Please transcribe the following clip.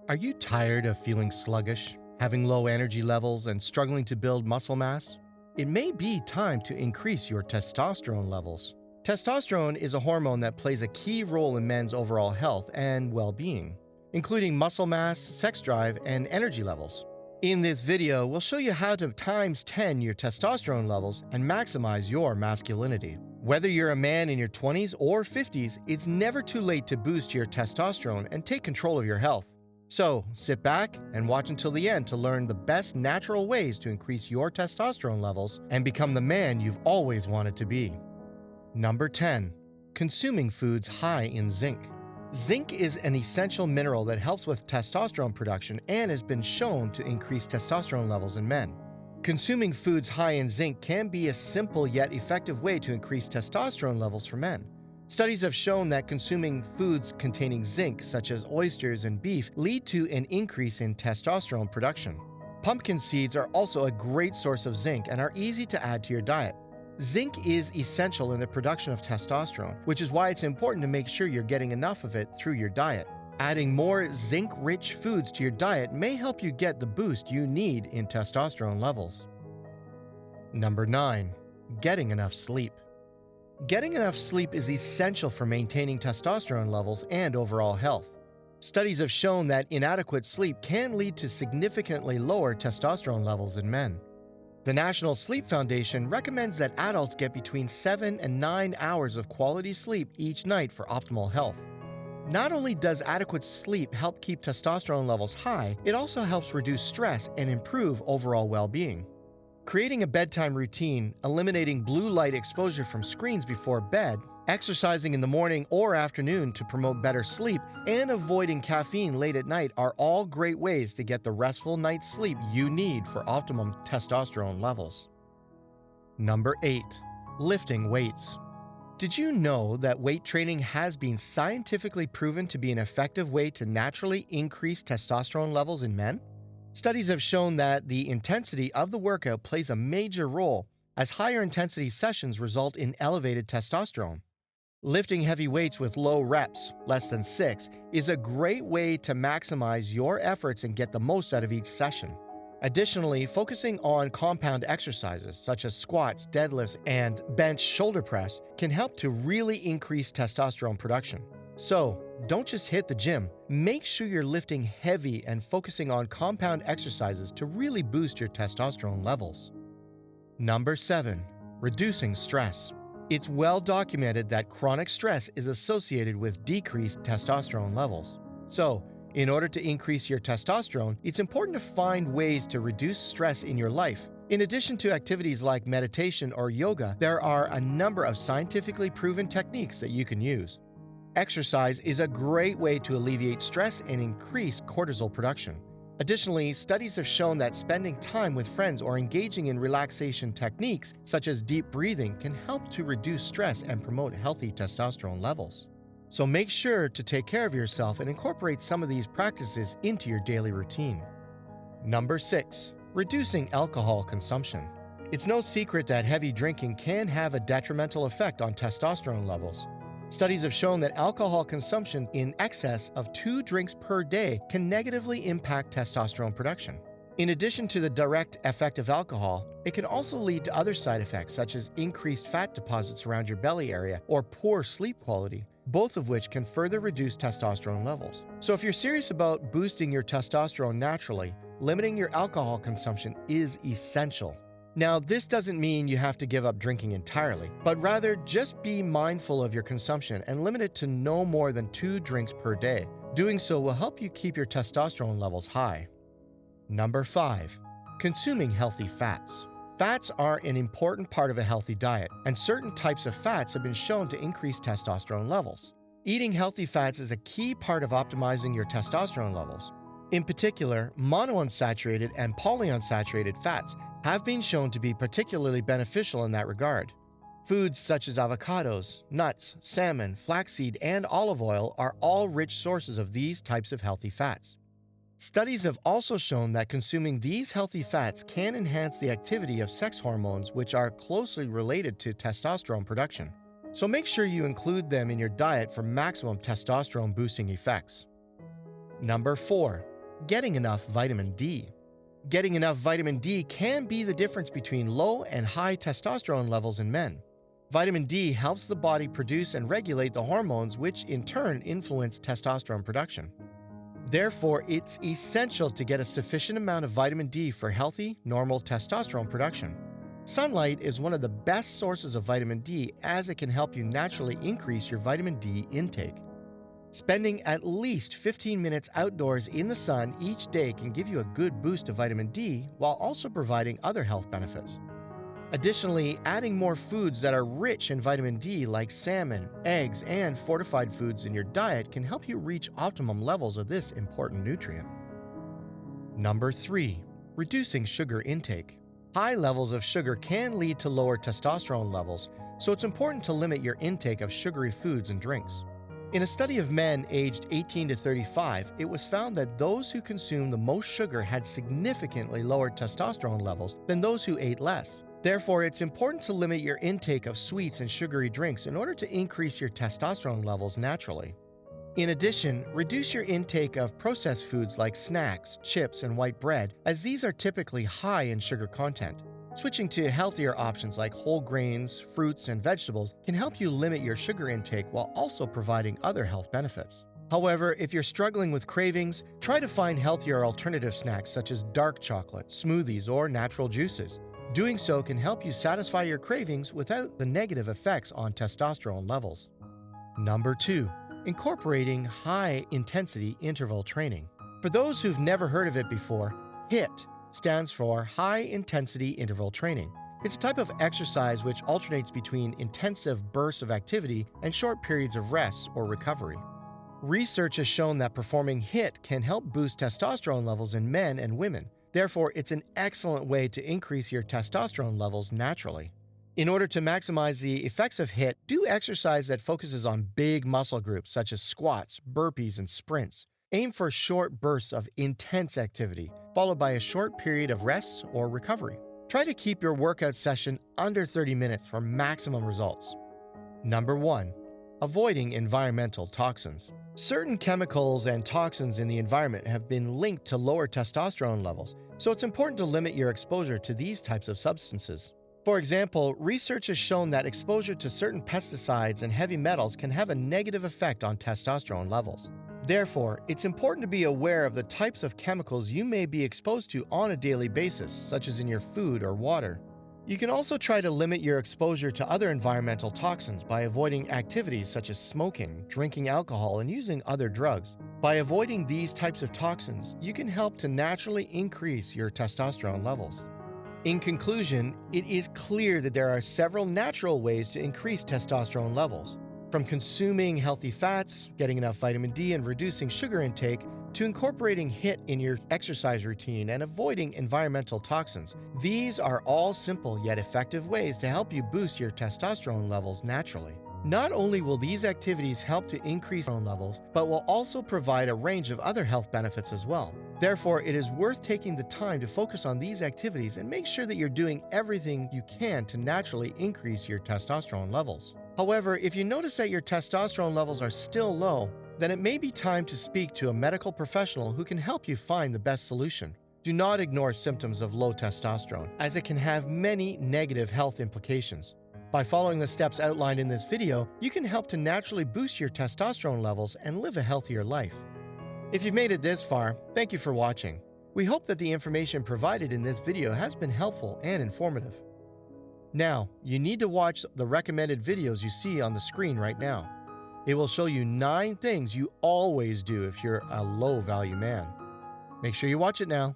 Are you tired of feeling sluggish, having low energy levels, and struggling to build muscle mass? It may be time to increase your testosterone levels. Testosterone is a hormone that plays a key role in men's overall health and well being, including muscle mass, sex drive, and energy levels. In this video, we'll show you how to times 10 your testosterone levels and maximize your masculinity. Whether you're a man in your 20s or 50s, it's never too late to boost your testosterone and take control of your health. So, sit back and watch until the end to learn the best natural ways to increase your testosterone levels and become the man you've always wanted to be. Number 10. Consuming foods high in zinc. Zinc is an essential mineral that helps with testosterone production and has been shown to increase testosterone levels in men. Consuming foods high in zinc can be a simple yet effective way to increase testosterone levels for men. Studies have shown that consuming foods containing zinc, such as oysters and beef, lead to an increase in testosterone production. Pumpkin seeds are also a great source of zinc and are easy to add to your diet. Zinc is essential in the production of testosterone, which is why it's important to make sure you're getting enough of it through your diet. Adding more zinc-rich foods to your diet may help you get the boost you need in testosterone levels. Number 9. Getting enough sleep. Getting enough sleep is essential for maintaining testosterone levels and overall health. Studies have shown that inadequate sleep can lead to significantly lower testosterone levels in men. The National Sleep Foundation recommends that adults get between 7 and 9 hours of quality sleep each night for optimal health. Not only does adequate sleep help keep testosterone levels high, it also helps reduce stress and improve overall well-being. Creating a bedtime routine, eliminating blue light exposure from screens before bed, exercising in the morning or afternoon to promote better sleep, and avoiding caffeine late at night are all great ways to get the restful night's sleep you need for optimum testosterone levels. Number 8. Lifting weights. Did you know that weight training has been scientifically proven to be an effective way to naturally increase testosterone levels in men? Studies have shown that the intensity of the workout plays a major role, as higher intensity sessions result in elevated testosterone. Lifting heavy weights with low reps, less than 6, is a great way to maximize your efforts and get the most out of each session. Additionally, focusing on compound exercises such as squats, deadlifts, and bench shoulder press can help to really increase testosterone production. So, don't just hit the gym. Make sure you're lifting heavy and focusing on compound exercises to really boost your testosterone levels. Number 7. Reducing stress. It's well documented that chronic stress is associated with decreased testosterone levels. So, in order to increase your testosterone, it's important to find ways to reduce stress in your life. In addition to activities like meditation or yoga, there are a number of scientifically proven techniques that you can use. Exercise is a great way to alleviate stress and increase cortisol production. Additionally, studies have shown that spending time with friends or engaging in relaxation techniques, such as deep breathing, can help to reduce stress and promote healthy testosterone levels. So make sure to take care of yourself and incorporate some of these practices into your daily routine. Number 6. Reducing alcohol consumption. It's no secret that heavy drinking can have a detrimental effect on testosterone levels. Studies have shown that alcohol consumption in excess of 2 drinks per day can negatively impact testosterone production. In addition to the direct effect of alcohol, it can also lead to other side effects such as increased fat deposits around your belly area or poor sleep quality, both of which can further reduce testosterone levels. So if you're serious about boosting your testosterone naturally, limiting your alcohol consumption is essential. Now, this doesn't mean you have to give up drinking entirely, but rather just be mindful of your consumption and limit it to no more than 2 drinks per day. Doing so will help you keep your testosterone levels high. Number 5. Consuming healthy fats. Fats are an important part of a healthy diet, and certain types of fats have been shown to increase testosterone levels. Eating healthy fats is a key part of optimizing your testosterone levels. In particular, monounsaturated and polyunsaturated fats have been shown to be particularly beneficial in that regard. Foods such as avocados, nuts, salmon, flaxseed, and olive oil are all rich sources of these types of healthy fats. Studies have also shown that consuming these healthy fats can enhance the activity of sex hormones, which are closely related to testosterone production. So make sure you include them in your diet for maximum testosterone boosting effects. Number 4. getting enough vitamin D. Getting enough vitamin D can be the difference between low and high testosterone levels in men. Vitamin D helps the body produce and regulate the hormones, which in turn influence testosterone production. Therefore, it's essential to get a sufficient amount of vitamin D for healthy, normal testosterone production. Sunlight is one of the best sources of vitamin D as it can help you naturally increase your vitamin D intake. Spending at least 15 minutes outdoors in the sun each day can give you a good boost of vitamin D while also providing other health benefits. Additionally, adding more foods that are rich in vitamin D like salmon, eggs, and fortified foods in your diet can help you reach optimum levels of this important nutrient. Number 3. Reducing sugar intake. High levels of sugar can lead to lower testosterone levels, so it's important to limit your intake of sugary foods and drinks. In a study of men aged 18 to 35, it was found that those who consumed the most sugar had significantly lower testosterone levels than those who ate less. Therefore, it's important to limit your intake of sweets and sugary drinks in order to increase your testosterone levels naturally. In addition, reduce your intake of processed foods like snacks, chips, and white bread, as these are typically high in sugar content. Switching to healthier options like whole grains, fruits, and vegetables can help you limit your sugar intake while also providing other health benefits. However, if you're struggling with cravings, try to find healthier alternative snacks such as dark chocolate, smoothies, or natural juices. Doing so can help you satisfy your cravings without the negative effects on testosterone levels. Number 2. Incorporating high-intensity interval training. For those who've never heard of it before, HIIT stands for high-intensity interval training. It's a type of exercise which alternates between intensive bursts of activity and short periods of rest or recovery. Research has shown that performing HIIT can help boost testosterone levels in men and women. Therefore, it's an excellent way to increase your testosterone levels naturally. In order to maximize the effects of HIIT, do exercise that focuses on big muscle groups such as squats, burpees, and sprints. Aim for short bursts of intense activity, followed by a short period of rest or recovery. Try to keep your workout session under 30 minutes for maximum results. Number 1. Avoiding environmental toxins. Certain chemicals and toxins in the environment have been linked to lower testosterone levels, so it's important to limit your exposure to these types of substances. For example, research has shown that exposure to certain pesticides and heavy metals can have a negative effect on testosterone levels. Therefore, it's important to be aware of the types of chemicals you may be exposed to on a daily basis, such as in your food or water. You can also try to limit your exposure to other environmental toxins by avoiding activities such as smoking, drinking alcohol, and using other drugs. By avoiding these types of toxins, you can help to naturally increase your testosterone levels. In conclusion, it is clear that there are several natural ways to increase testosterone levels. From consuming healthy fats, getting enough vitamin D, and reducing sugar intake, to incorporating HIIT in your exercise routine and avoiding environmental toxins. These are all simple yet effective ways to help you boost your testosterone levels naturally. Not only will these activities help to increase hormone levels, but will also provide a range of other health benefits as well. Therefore, it is worth taking the time to focus on these activities and make sure that you're doing everything you can to naturally increase your testosterone levels. However, if you notice that your testosterone levels are still low, then it may be time to speak to a medical professional who can help you find the best solution. Do not ignore symptoms of low testosterone, as it can have many negative health implications. By following the steps outlined in this video, you can help to naturally boost your testosterone levels and live a healthier life. If you've made it this far, thank you for watching. We hope that the information provided in this video has been helpful and informative. Now, you need to watch the recommended videos you see on the screen right now. It will show you 9 things you always do if you're a low-value man. Make sure you watch it now.